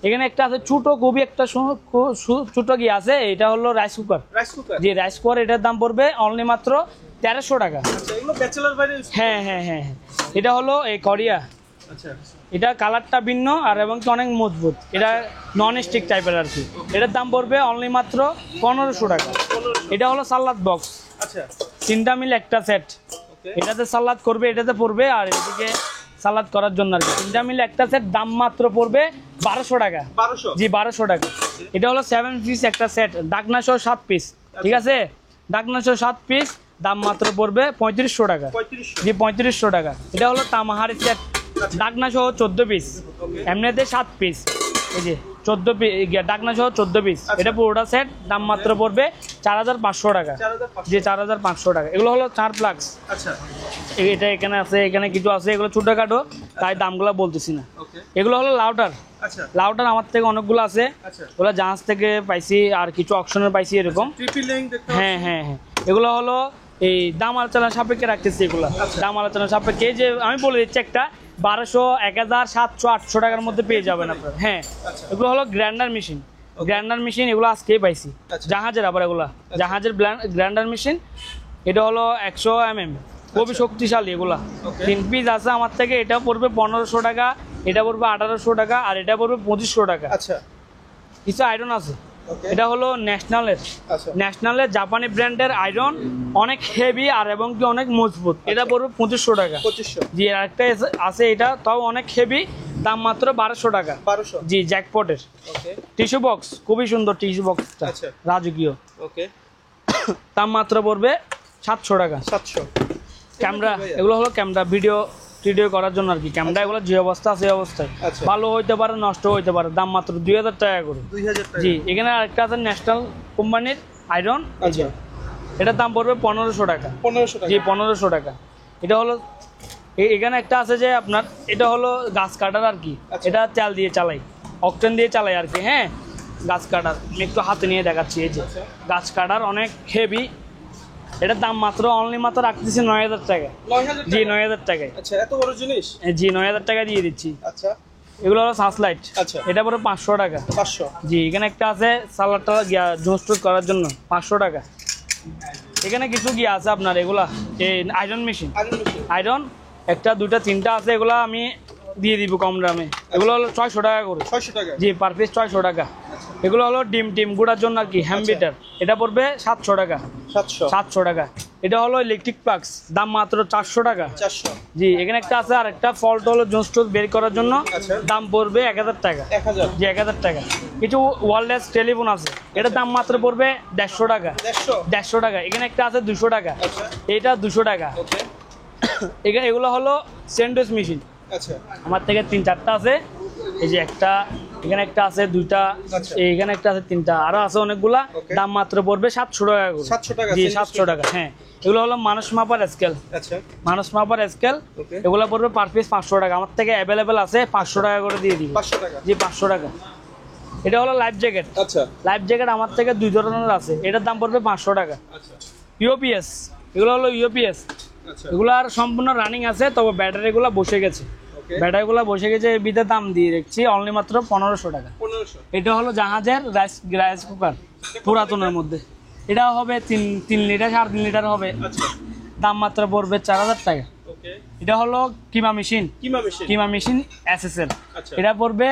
এখানে একটা আছে ছোট, খুবই একটা ছোট কি আছে, এটা হলো রাইস কুকার। রাইস কুকার, জি রাইস কুকার, এটার দাম পড়বে অনলি মাত্র 1300 টাকা। আচ্ছা এগুলো ব্যাচেলর বাইরে use হ্যাঁ হ্যাঁ হ্যাঁ হ্যাঁ, এটা হলো এই কোরিয়া। আচ্ছা এটা কালারটা ভিন্ন আর এবং কি অনেক মজবুত, এটা নন স্টিক টাইপের আর কি। এটার দাম পড়বে অনলি মাত্র 1500 টাকা। এটা হলো সালাদ বক্স, আচ্ছা 3টা মিল একটা সেট। ওকে এটাতে সালাদ করবে, এটাতে পড়বে, আর এদিকে সালাদ করার জন্য আর কি 3টা মিলে একটা সেট, দাম মাত্র পড়বে 1200 টাকা। 1200, জি 1200 টাকা। এটা হলো 7 পিস একটা সেট, ডাকনা সহ 7 পিস, ঠিক আছে? ডাকনা সহ 7 পিস, দাম মাত্র পড়বে 3500 টাকা। 3500, জি 3500 টাকা। এটা হলো তামাহারি সেট, ডাকনা সহ 14 পিস, এমনিতে 7 পিস, এই যে 14 পিস ডাকনা সহ 14 পিস। এটা পুরোটা সেট, দাম মাত্র পড়বে 4500 টাকা। 4500, জি 4500 টাকা। এগুলো হলো 4 প্লাক্স। আচ্ছা এটা এখানে আছে, এখানে কিছু আছে, এগুলো ছোটখাটো, তাই দামগুলো বলতেছি না। ওকে এগুলো হলো লাউটার। আচ্ছা লাউটার আমার থেকে অনেকগুলো আছে, আচ্ছা ওগুলো জাহাজ থেকে পাইছি আর কিছু অকশনের পাইছি এরকম। ট্রিপল লিংক দেখতে হ্যাঁ হ্যাঁ হ্যাঁ, এগুলো হলো এই দাম আলোচনা সাপেক্ষে রাখতেছি এগুলো। দাম আলোচনা সাপেক্ষে, এই যে আমি বলে দিচ্ছি, একটা 1200, 1000, 700, 800 টাকার মধ্যে পেয়ে যাবেন আপনারা। হ্যাঁ, এগুলো হলো গ্রাইন্ডার মেশিন। গ্রাইন্ডার মেশিন এগুলো আজকেই পাইছি, জাহাজের, আবার এগুলা জাহাজের গ্রাইন্ডার মেশিন। এটা হলো 100 mm, খুবই শক্তিশালী এগুলা। 3 পিস আছে আমার থেকে, এটা পড়বে 1500 টাকা, এটা পড়বে 1800 টাকা, আর এটা পড়বে 2500 টাকা। আচ্ছা কিছু আয়রন আছে, ওকে এটা হলো ন্যাশনালের। আচ্ছা ন্যাশনালের জাপানি ব্র্যান্ডের আয়রন, অনেক হেভি আর এবং কি অনেক মজবুত। এটা পড়বে 2500 টাকা। 2500, জি আরেকটা আছে, এটা তাও অনেক হেভি, দাম মাত্র 1200 টাকা। 1200, জি জ্যাকপটের ওকে টিস্যু বক্স, খুবই সুন্দর টিস্যু বক্সটা, আচ্ছা রাজকীয়, ওকে দাম মাত্র পড়বে 700 টাকা। 700, ক্যামেরা, এগুলো হলো ক্যামেরা, ভিডিও করার জন্য আর কি। ক্যামেরা এগুলো যে অবস্থা আছে এই অবস্থায়, আচ্ছা। ভালো হইতে পারে, নষ্ট হইতে পারে, দাম মাত্র 2000 টাকা করে। 2000 টাকা, জি এখানে আরেকটা আছে ন্যাশনাল কোম্পানির আয়রন, আচ্ছা এটার দাম পড়বে 1500 টাকা। 1500 টাকা, জি 1500 টাকা। এটা হলো এখানে একটা আছে যে আপনার, এটা হলো গাছ কাটার আর কি। আচ্ছা। এটা তেল দিয়ে চালাই, অকটেন দিয়ে চালাই আর কি। হ্যাঁ, গাছ কাটার, আমি একটু হাতে নিয়ে দেখাচ্ছি। এই যে গাছ কাটার, অনেক হেভি। এটার দাম মাত্র অনলি মাত্র রাখতেছি 9000 টাকা। 9000 জি টাকা, 9000 টাকায়। আচ্ছা এত বড় জিনিস, জি 9000 টাকা দিয়ে দিচ্ছি। আচ্ছা এগুলো হলো সানলাইট, আচ্ছা এটা পরে 500 টাকা। 500, জি এখানে একটা আছে সালাডটা জুস টুস করার জন্য, 500 টাকা। এখানে কিছু কি আছে আপনার, এগুলা এই iron machine, iron machine, iron একটা, দুইটা, তিনটা আছে, এগুলো আমি দিয়ে দিব কম দামে। এগুলো হলো 600 টাকা করে। 600 টাকা, জি পার পিস 600 টাকা। এগুলো হলো ডিম গুড়ার জন্য আর কি, হ্যামবিটার, এটা পড়বে 700 টাকা। 700 টাকা। এটা হলো ইলেকট্রিক প্লাক্স, দাম মাত্র 400 টাকা। 400, জি এখানে একটা আছে, আর একটা ফল টল জুস টুস বের করার জন্য, আচ্ছা। দাম পড়বে 1000 টাকা। 1000, জি 1000 টাকা। কিছু ওয়্যারলেস টেলিফোন আছে, এটার দাম মাত্র পড়বে 150 টাকা। 150, 150 টাকা। এখানে একটা আছে 200 টাকা, আচ্ছা এটা 200 টাকা। ওকে এখানে এগুলো হলো স্যান্ডউইচ মেশিন, আচ্ছা আমার থেকে 3-4টা আছে। এই যে একটা, এখানে একটা আছে, 2টা, আচ্ছা। এইখানে একটা আছে, 3টা, আরো আছে অনেকগুলা। Okay. দাম মাত্র পড়বে 700 টাকা করে। 700 টাকা, জি sandwich 700 টাকা। হ্যাঁ, এগুলো হলো মানুষ মাপার স্কেল, আচ্ছা মানুষ মাপার স্কেল। Okay. এগুলো পড়বে পার পিস 500 টাকা। আমার থেকে অ্যাভেলেবেল আছে, 500 টাকা করে দিয়ে দিই। 500 টাকা, জি 500 টাকা। এটা হলো লাইফ জ্যাকেট। আচ্ছা লাইফ জ্যাকেট আমার থেকে 2 ধরনের আছে, এটার দাম পড়বে 500 টাকা। আচ্ছা ইউপিএস, এগুলো হলো ইউপিএস, আচ্ছা এগুলার সম্পূর্ণ রানিং আছে, তবে ব্যাটারিগুলো বসে গেছে। ওকে ব্যাটারিগুলো বসে গেছে, বিধে দাম দিয়ে দেখছি অনলি মাত্র 1500 টাকা। 1500, এটা হলো জাহাজের রাইস কুকার, পুরাতনের মধ্যে। এটা হবে 3 লিটার, 3.5 লিটার হবে, আচ্ছা দাম মাত্র পড়বে 4000 টাকা। ওকে এটা হলো কিমা মেশিন, কিমা মেশিন, এসএসএল, আচ্ছা এটা পড়বে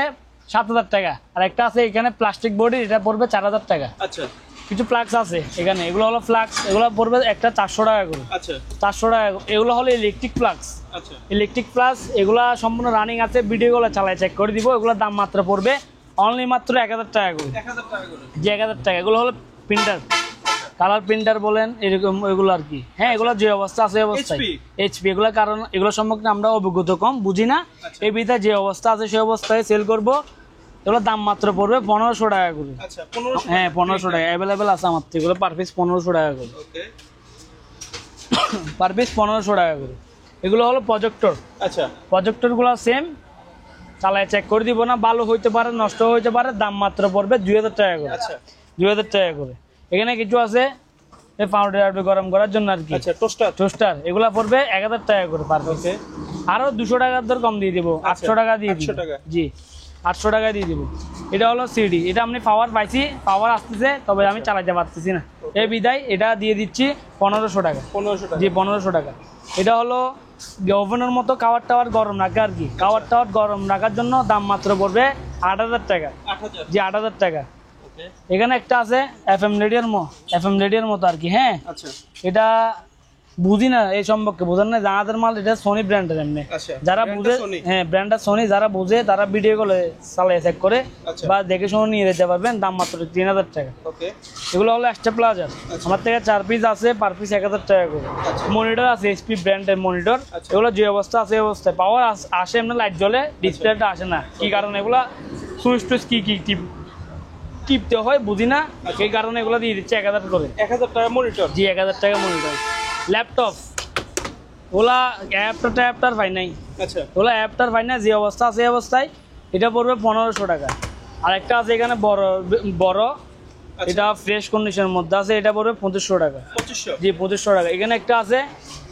7000 টাকা। আর একটা আছে এখানে প্লাস্টিক বডি, এটা পড়বে 4000 টাকা। আচ্ছা কিছু ফ্লাক্স আছে এখানে, এগুলো হলো ফ্লাক্স, এগুলো পড়বে একটা 400 টাকা করে। আচ্ছা 400 টাকা। এগুলো হলো ইলেকট্রিক ফ্লাক্স, আচ্ছা ইলেকট্রিক প্লাস, এগুলা সম্পূর্ণ রানিং আছে, ভিডিওগুলো চালাই চেক করে দিব। এগুলোর দাম মাত্র পড়বে অনলি মাত্র 1000 টাকা করে। 1000 টাকা করে, যে 1000 টাকা। এগুলো হলো প্রিন্টার, কালার প্রিন্টার বলেন, এরকম এগুলো আর কি। হ্যাঁ, এগুলো যে অবস্থা আছে এই অবস্থায় এইচপি, এগুলো কারণ এগুলো সম্পর্কে আমরা অভিজ্ঞতা কম, বুঝি না। এই বিধায় যে অবস্থা আছে সেই অবস্থায় সেল করব। এগুলোর দাম মাত্র পড়বে 1500 টাকা করে। আচ্ছা 1500, হ্যাঁ 1500 টাকা অ্যাভেলেবেল আছে আমার থেকে। এগুলো পার পিস 1500 টাকা করে, ওকে পার পিস 1500 টাকা করে। এগুলো হলো প্রজেক্টর, আচ্ছা প্রজেক্টরগুলো সেম, চালায় চেক করে দিব না, ভালো হইতে পারে, নষ্ট হইতে পারে, দাম মাত্র পড়বে 2000 টাকা করে। আচ্ছা 2000 টাকা করে। এখানে কিছু আছে এই পাউডার গরম করার জন্য আর কি, আচ্ছা টোস্টার, এগুলা পড়বে 1000 টাকা করে পার পিস। আরো 200 টাকার দর কম দিয়ে দিব, 800 টাকা দিয়ে দিব। 800 টাকা, জি 800 টাকা দিয়ে দিব। এটা হলো সিডি, এটা আপনি পাওয়ার পাইছি, পাওয়ার আসতেছে, তবে আমি চালাতে পারতেছি না, এই বিদায় এটা দিয়ে দিচ্ছি 1500 টাকা। 1500 টাকা। জি 1500 টাকা। এটা হলো ওভেনের মতো খাবার টাওয়ার গরম রাখা আর কি, খাবার টাওয়ার গরম রাখার জন্য দাম মাত্র পড়বে 8000 টাকা। 8000। জি 8000 টাকা। ওকে। এখানে একটা আছে এফএম রেডিওর মতো আর কি। হ্যাঁ, আচ্ছা এটা বুঝি না এই সম্পর্কে, বোঝেন না, যাদের মাল এটা সোনি ব্র্যান্ডের এমনি, আচ্ছা, যারা ব্র্যান্ডটা বুঝে, Sony। হ্যাঁ ব্র্যান্ডটা সোনি, যারা বুঝে তারা ভিডিও কলে চালিয়ে চেক করে আচ্ছা। বা দেখে শুনে নিয়ে যেতে পারবেন, দাম মাত্র 3000 টাকা। ওকে। এগুলো হলো এক্সট্রা প্লাজার, আমার থেকে 4 পিস আছে, পার পিস 1000 টাকা করে। আচ্ছা। মনিটর আছে এইচপি ব্র্যান্ডের মনিটর, আচ্ছা। এগুলো যে অবস্থা আছে এই অবস্থায়, পাওয়ার আসে এমনি, লাইট জ্বলে, ডিসপ্লেটা আসে না, কি কারণে এগুলা সুইচ টুইচ কি টিপতে হয় বুঝি না, এই কারণে এগুলো দিয়ে দিচ্ছে 1000 করে। 1000 টাকা মনিটর। জি 1000 টাকা মনিটর। ল্যাপটপ ওলা অ্যাপটার পাই নাই, আচ্ছা ওলা অ্যাপটার পাই না, যে অবস্থা আছে এই অবস্থায় এটা পড়বে 1500 টাকা। আর একটা আছে এখানে বড়, এটা ফ্রেশ কন্ডিশনের মধ্যে আছে, এটা পড়বে 2500 টাকা। 2500। জি 2500 টাকা। এখানে একটা আছে,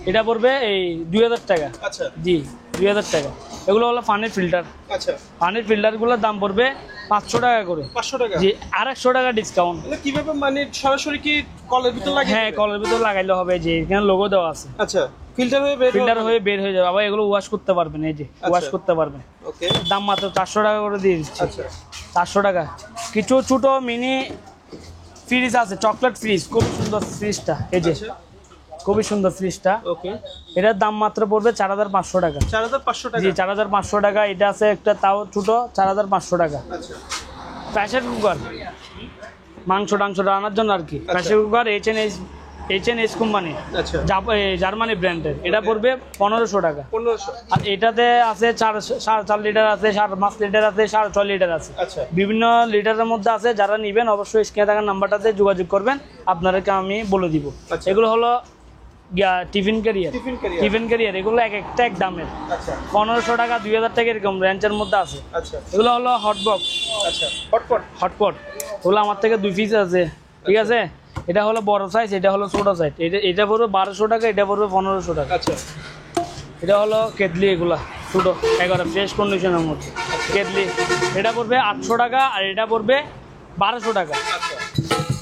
এটা পড়বে এই 2000 টাকা। আচ্ছা জি 2000 টাকা। এগুলো হলো পানির ফিল্টার, আচ্ছা। পানির ফিল্টারগুলোর দাম পড়বে 500 টাকা করে। 500 টাকা। জি আর 100 টাকা ডিসকাউন্ট। এটা কিভাবে মানে সরাসরি কি কলের ভিতর লাগিয়ে হ্যাঁ দিবে? কলের ভিতর লাগাইলে হবে, যে এখানে লোগো দেওয়া আছে, আচ্ছা ফিল্টার হয়ে বের ফিল্টার হয়ে বের হয়ে যাবে, আবার এগুলো ওয়াশ করতে পারবেন, এই যে ওয়াশ করতে পারবেন। ওকে। দাম মাত্র 400 টাকা করে দিয়ে দিচ্ছি। আচ্ছা 400 টাকা। কিছু ছোট মিনি ফ্রিজ আছে, চকলেট ফ্রিজ, খুব সুন্দর ফ্রিজটা, এই যে আচ্ছা খুবই সুন্দর ফ্রিজটা, ওকে। এটার দাম মাত্র পড়বে 4500 টাকা। 4500 টাকা। জি 4500 টাকা। এটা আছে একটা, তাও ছোট, 4500 টাকা। আচ্ছা প্রেসার কুকার, মাংস টাংস রান্নার জন্য আর কি, প্রেসার কুকার এইচএনএস কোম্পানি, আচ্ছা জার্মানি ব্র্যান্ডের, এটা পড়বে 1500 টাকা। 1500। আর এটাতে আছে 4.5 লিটার আছে, 5.5 লিটার আছে, 6.5 লিটার আছে, আচ্ছা বিভিন্ন লিটারের মধ্যে আছে। যারা নেবেন অবশ্যই স্ক্রিনে থাকা নাম্বারটাতে যোগাযোগ করবেন, আপনাদেরকে আমি বলে দিব। আচ্ছা। এগুলো হলো tiffin carrier, tiffin carrier. Tiffin carrier, এগুলো এক একটা এক দামের, আচ্ছা 1500 টাকা, 2000 টাকা, এরকম রেঞ্জের মধ্যে আছে। আচ্ছা এগুলো হলো হটবক্স, আচ্ছা হটপট। হটপট, ওগুলো আমার থেকে 2 পিস আছে, ঠিক আছে। এটা হলো বড় সাইজ, এটা হলো ছোট সাইজ, এটা পড়বে 1200 টাকা, এটা পড়বে 1500 টাকা। আচ্ছা এটা হলো কেটলি, এগুলা ছোটো 11 ফ্রেশ কন্ডিশনের মধ্যে কেটলি, এটা পড়বে 800 টাকা, আর এটা পড়বে 1200 টাকা। আচ্ছা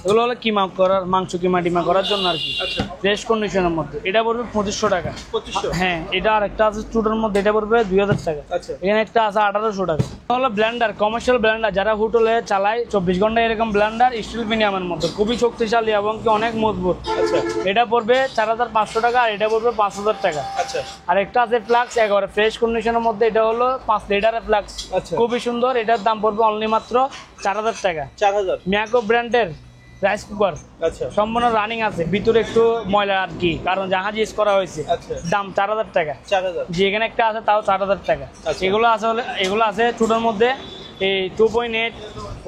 এগুলো হলো কিমা করার, মাংস কিমা টিমা করার জন্য আর কি, আচ্ছা ফ্রেশ কন্ডিশনের মধ্যে। এটা পড়বে 2500 টাকা। 2500। হ্যাঁ, এটা আর একটা আছে ছোটোর মধ্যে, এটা পড়বে 2000 টাকা। আচ্ছা এখানে একটা আছে 1800 টাকা। এটা হলো ব্লেন্ডার, কমার্শিয়াল ব্লেন্ডার, যারা হোটেলে চালায় 24 ঘন্টা, এরকম ব্লেন্ডার, স্টিল প্রিমিয়ামের মধ্যে, খুবই শক্তিশালী এবং কি অনেক মজবুত। আচ্ছা এটা পড়বে 4500 টাকা, আর এটা পড়বে 5000 টাকা। আচ্ছা আর একটা আছে ফ্লাক্স, একেবারে ফ্রেশ কন্ডিশনের মধ্যে, এটা হলো 5 লিটারের ফ্লাক্স, আচ্ছা। খুবই সুন্দর। এটার দাম পড়বে অনলি মাত্র 4000 টাকা। 4000। মিয়াকো ব্র্যান্ডের রাইস কুকার, আচ্ছা সম্পূর্ণ রানিং আছে, ভিতরে একটু ময়লা আর কি, কারণ জাহাজ ইউজ করা হয়েছে। আচ্ছা দাম 4000 টাকা। 4000। যে এখানে একটা আছে তাও 4000 টাকা। আচ্ছা। এগুলো আছে ছোটোর মধ্যে, এই 2.8,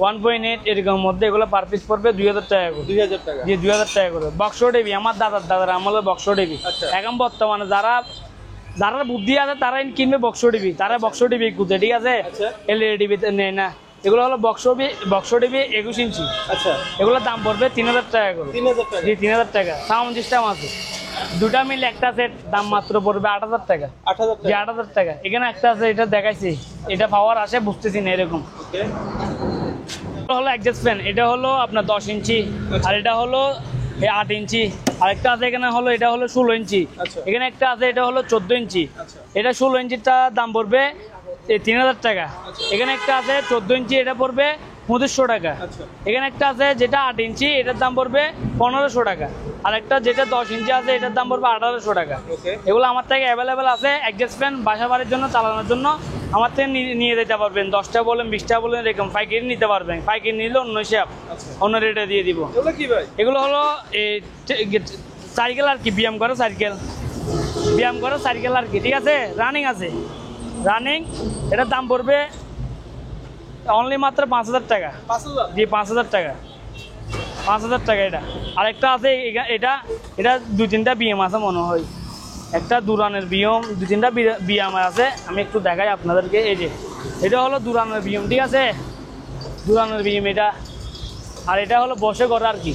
1.8 এরকম মধ্যে, এগুলো পার পিস পড়বে 2000 টাকা করে। 2000 টাকা। যে 2000 টাকা করে। বক্স টিভি, আমার দাদার আমলে বক্স টিভি, আচ্ছা। এখন বর্তমানে যারা বুদ্ধি আছে তারাই কিনবে বক্স টিভি, তারা বক্স টিভি খুঁজে, ঠিক আছে, আচ্ছা। এলইডি টিভিতে নেয় না। এগুলো হলো বক্স টিভি 21 ইঞ্চি, আচ্ছা এগুলোর দাম পড়বে 3000 টাকা করে। 3000 টাকা। জি 3000 টাকা। সাউন্ড সিস্টেম আছে দুটা মিলে একটা সেট, দাম মাত্র পড়বে 8000 টাকা। 8000 জি টাকা। 8000 টাকা। এখানে একটা আছে, এটা দেখাইছি, এটা পাওয়ার আসে বুঝতেছি না এরকম। ওকে এটা হলো অ্যাডজাস্ট ফ্যান, এটা হলো আপনার 10 ইঞ্চি, আর এটা হলো 8 ইঞ্চি। আরেকটা আছে এখানে হলো, এটা হলো 16 ইঞ্চি। আচ্ছা। এখানে একটা আছে, এটা হলো 14 ইঞ্চি। আচ্ছা এটা 16 ইঞ্চিটা দাম পড়বে 3000 টাকা। এখানে একটা আছে 14 ইঞ্চি, এটা পড়বে 2500 টাকা। আচ্ছা এখানে একটা আছে যেটা 8 ইঞ্চি, এটার দাম পড়বে 1500 টাকা। আর একটা যেটা 10 ইঞ্চি আছে, এটার দাম পড়বে 1800 টাকা। ওকে এগুলো আমার থেকে অ্যাভেলেবেল আছে। অ্যাডজাস্ট ফ্যান বাসা বাড়ির জন্য, চালানোর জন্য আমার থেকে নিয়ে যেতে পারবেন। 10টা বলেন, 20টা বলেন, এরকম পাইকারি নিতে পারবেন। পাইকারি নিলে অন্য হিসাব, আচ্ছা অন্য রেটে দিয়ে দিব। এগুলো কি ভাই? এগুলো হলো সাইকেল আর কি, ব্যায়াম করে সাইকেল আর কি, ঠিক আছে, রানিং আছে, রানিং। এটার দাম পড়বে অনলি মাত্র 5000 টাকা। 5000। জি 5000 টাকা, 5000 টাকা। এটা আরেকটা আছে, এটা 2-3টা বিএম আছে মনে হয়, একটা দুরানের বিএম, 2-3টা বিএম আছে। আমি একটু দেখাই আপনাদেরকে। এই যে এটা হলো দুরানের বিএম, ঠিক আছে, দুরানের বিএম এটা। আর এটা হলো বসে করা আর কি,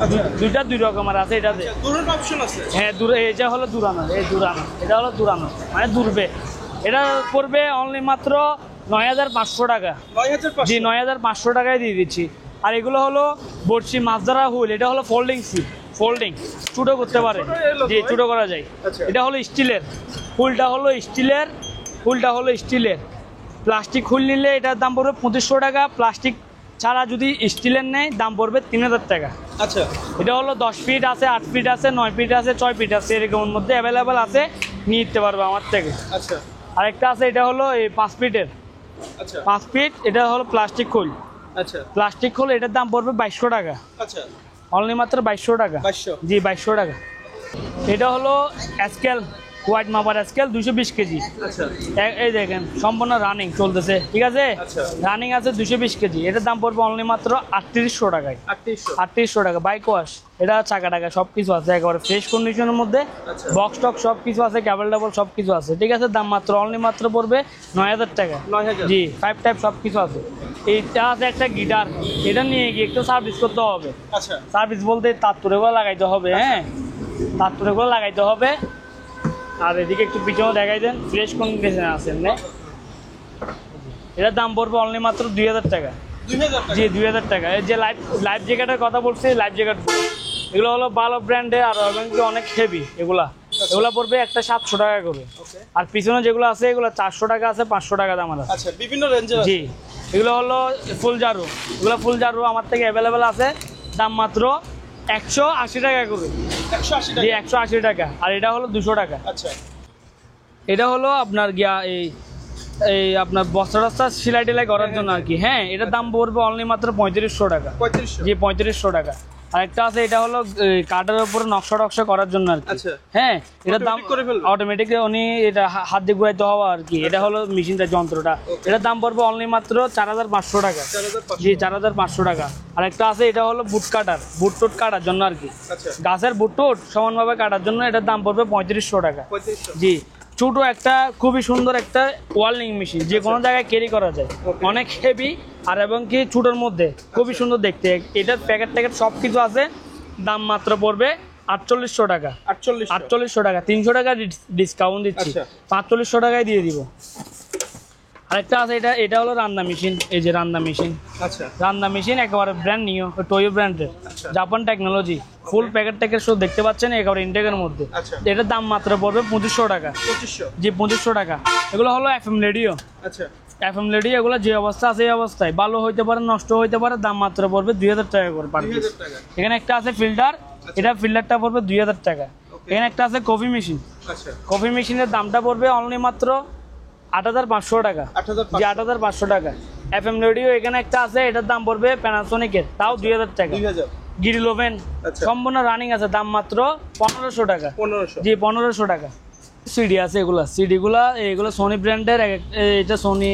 আচ্ছা দুইটা 2 রকমের আছে এটাতে। দুটোর অপশন আছে। হ্যাঁ, এটা হলো দুরানোর, এটা হলো দুরানোর, মানে দুর্বে। এটা পড়বে অনলি মাত্র 9,500 টাকা। 9,500 জি 9,500 টাকায় দিয়ে দিচ্ছি। আর এগুলো হলো বড়শি মাছ ধরা হুইল, এটা হলো ফোল্ডিং সিপ, ফোল্ডিং চুটো করতে পারে। ছোট এর লোক জি ভাই? চুটো করা যায়। আচ্ছা। এটা হলো স্টিলের, হুইলটা হলো স্টিলের, হুইলটা হলো স্টিলের। প্লাস্টিক হুইল নিলে এটার দাম পড়বে 2500 টাকা, প্লাস্টিক ছাড়া যদি স্টিলের নেয় দাম পড়বে 3,000 টাকা। আচ্ছা এটা হলো 10 ফিট আছে, 8 ফিট আছে, 9 ফিট আছে, 6 ফিট আছে, এরকমের মধ্যে অ্যাভেলেবেল আছে, নিয়ে নিতে পারবে আমার থেকে। আচ্ছা আরেকটা আছে, এটা হলো এই 5 ফিটের, আচ্ছা 5 ফিট, এটা হলো প্লাস্টিক হুইল। আচ্ছা প্লাস্টিক হুইল এটার দাম পড়বে 2200 টাকা, আচ্ছা অনলি মাত্র 2200 টাকা। 2200 জি 2200 টাকা। এটা হলো স্কেল, হোয়াইট মাপার স্কেল 220 কেজি। আচ্ছা এই দেখেন সম্পূর্ণ রানিং চলতেছে, ঠিক আছে, আচ্ছা। রানিং আছে 220 কেজি। এটার দাম পড়বে অনলি মাত্র 3800 টাকায়। 3800 টাকা। বাইক ওয়াশ, এটা চাকা টাকা সব কিছু আছে, একেবারে ফ্রেশ কন্ডিশনের মধ্যে, আচ্ছা। বক্স টক সব কিছু আছে, ক্যাবেল ডাবল সব কিছু আছে, ঠিক আছে। দাম মাত্র অনলি মাত্র পড়বে 9,000 টাকা। 9,000 জি 5 টাইপ সব কিছু আছে। এইটা আছে একটা গিটার, এটা নিয়ে গিয়ে একটু সার্ভিস করতে হবে। আচ্ছা সার্ভিস বলতে তাত্তুরেগুলো লাগাইতে হবে, হ্যাঁ তাত্তুরেগুলো লাগাইতে হবে। আর এদিকে একটু পিছনে দেখাই দেন, ফ্রেশ কন্ডিশনে আছেন না। এটার দাম পড়বে অনলি মাত্র 2,000 টাকা। 2000 টাকা জি 2,000 টাকা। এই যে লাইফ জ্যাকেটের কথা বলছি, লাইফ জ্যাকেট এগুলো হলো ভালো ব্র্যান্ডে, আর এবং কি অনেক হেভি। এগুলা পড়বে একটা 700 টাকা করে। ওকে আর পিছনে যেগুলো আছে এগুলো 400 টাকা আছে, 500 টাকা দাম আছে। আচ্ছা বিভিন্ন রেঞ্জের আছে জি এগুলো হলো ফুল জারু, এগুলো ফুল জারু আমার থেকে অ্যাভেলেবেল আছে, দাম মাত্র 180 টাকা করে। 180 জি টাকা 180 টাকা। আর এটা হলো 200 টাকা। আচ্ছা এটা হলো আপনার গিয়া এই এই আপনার বস্তা টস্তা সেলাই টেলাই করার জন্য আর কি, হ্যাঁ এটার দাম পড়বে অনলি মাত্র 3500 টাকা। 3500 জি 3500 টাকা। আর একটা আছে, এটা হলো কাঠের উপরে নকশা টকশা করার জন্য আর কি, আচ্ছা। হ্যাঁ এটার দাম Automatic করে ফেলবে? অটোমেটিক, উনি এটা হাত দিয়ে ঘুরাইতে হবে আর কি। এটা হলো মেশিনটা, যন্ত্রটা, এটার দাম পড়বে অনলি মাত্র 4,500 টাকা। 4500 জি 4,500 টাকা। আর একটা আছে, এটা হলো বুট কাটার, বুট টুট কাটার জন্য আর কি, আচ্ছা গাছের বুট টুট সমানভাবে কাটার জন্য এটার দাম পড়বে 3500 টাকা। 3500 জি ছোট একটা খুবই সুন্দর একটা ওয়ার্লিং মেশিন, যে কোনো জায়গায় ক্যারি করা যায়, Okay. অনেক হেভি আর এবং কি ছোটোর মধ্যে খুবই সুন্দর দেখতে। এটার প্যাকেট ট্যাকেট সব কিছু আছে, দাম মাত্র পড়বে 4800 টাকা। 4800 টাকা, 300 টাকা ডিসকাউন্ট দিচ্ছি, আচ্ছা। 4500 টাকায় দিয়ে দিব। আরেকটা আছে, এটা হলো রান্না মেশিন, এই যে রান্না মেশিন, আচ্ছা রান্না মেশিন একেবারে ব্র্যান্ড নিউ, টোয়ো ব্র্যান্ডের, আচ্ছা। জাপান টেকনোলজি, ফুল প্যাকেট ট্যাকেট সব দেখতে পাচ্ছেন একেবারে ইনটেকের মধ্যে। আচ্ছা। এটার দাম মাত্র পড়বে 2500 টাকা। 2500 জি 2500 টাকা। এগুলো হলো এফএম রেডিও, আচ্ছা এফএম রেডিও, এগুলো যে অবস্থা আছে এই অবস্থায়, ভালো হইতে পারে নষ্ট হইতে পারে, দাম মাত্র পড়বে 2,000 টাকা করে পার পিস। 2000 টাকা এখানে একটা আছে ফিল্টার, এটা ফিল্টারটা পড়বে 2,000 টাকা। Okay. এখানে একটা আছে কফি মেশিন, আচ্ছা কফি মেশিনের দামটা পড়বে অনলি মাত্র 8,500 টাকা। 8500 জি 8,500 টাকা। এফএম রেডিও এখানে একটা আছে, এটার দাম পড়বে প্যানাসোনিকের, তাও 2,000 টাকা। 2000 গ্রিল ওভেন আচ্ছা। সম্পূর্ণ রানিং আছে, দাম মাত্র 1500 টাকা। 1500 জি 1500 টাকা। সিডি আছে, সিডিগুলা এগুলো সোনি ব্র্যান্ডের, এটা সোনি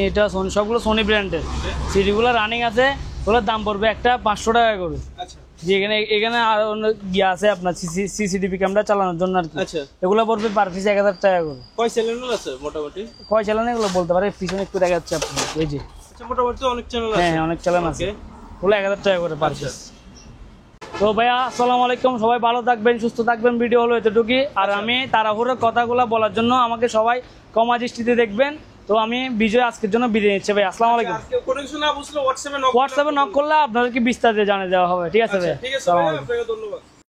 সবগুলো সোনি ব্র্যান্ডের সিডিগুলো রানিং আছে, ওগুলোর দাম পড়বে একটা 500 টাকা করে। আচ্ছা জি এখানে আর অন্য ইয়ে আছে আপনার সিসিটিভি ক্যামেরা চালানোর জন্য আর কি, আচ্ছা এগুলো পড়বে পার পিস 1000 টাকা করে। কয় চ্যানেল আছে মোটামুটি? কয় চালান এগুলো বলতে পারে, পিছনে একটু দেখা যাচ্ছে আপনার, এই যে আচ্ছা মোটামুটি অনেক চ্যানেল আছে। হ্যাঁ অনেক চালান আছে, Okay. ওগুলো 1000 টাকা করে পার আচ্ছা। পিস। তো ভাইয়া আসসালামু আলাইকুম, সবাই ভালো থাকবেন, সুস্থ থাকবেন, ভিডিও হলো এতটুকুই। আর আমি তাড়াহুড়োর কথাগুলো বলার জন্য আমাকে সবাই কমা দৃষ্টিতে দেখবেন। তো আমি বিজয় আজকের জন্য বিদায় নিচ্ছি ভাই, আসসালামু আলাইকুম। আজকে কোনো কিছু না বুঝলে হোয়াটসঅ্যাপে হোয়াটসঅ্যাপে নক করলে আপনাদেরকে বিস্তারিত জানিয়ে দেওয়া হবে, ঠিক আছে ভাই? ঠিক আছে আসসালামু ভাই, আলাইকুম। আপনাকে ধন্যবাদ।